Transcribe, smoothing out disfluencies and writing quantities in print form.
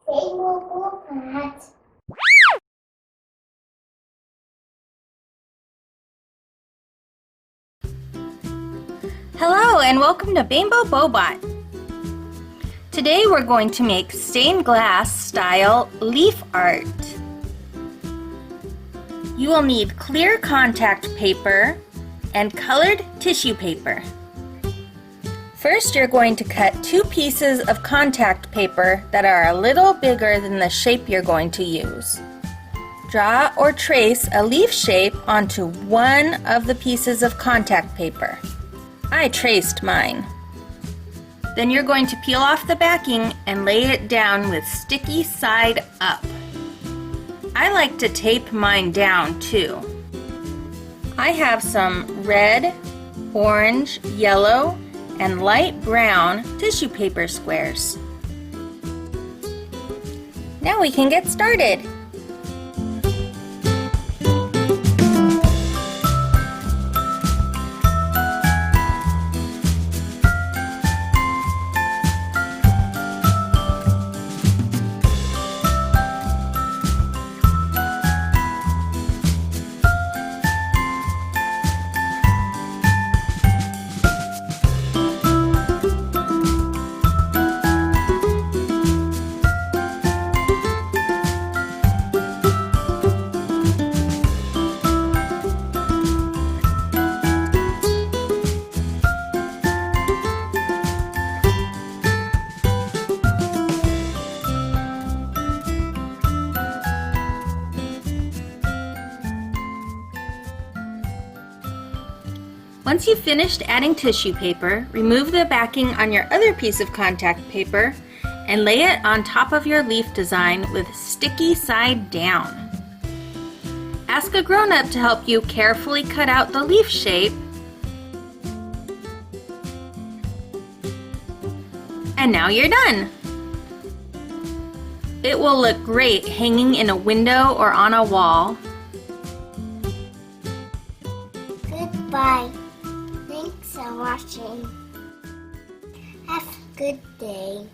Hello and welcome to Bimbo Bobot. Today we're going to make stained glass style leaf art. You will need clear contact paper and colored tissue paper. First, you're going to cut 2 pieces of contact paper that are a little bigger than the shape you're going to use. Draw or trace a leaf shape onto one of the pieces of contact paper. I traced mine. Then you're going to peel off the backing and lay it down with sticky side up. I like to tape mine down too. I have some red, orange, yellow, and light brown tissue paper squares. Now we can get started. Once you've finished adding tissue paper, remove the backing on your other piece of contact paper and lay it on top of your leaf design with sticky side down. Ask a grown-up to help you carefully cut out the leaf shape. And now you're done! It will look great hanging in a window or on a wall. Goodbye. Thanks for watching. Have a good day.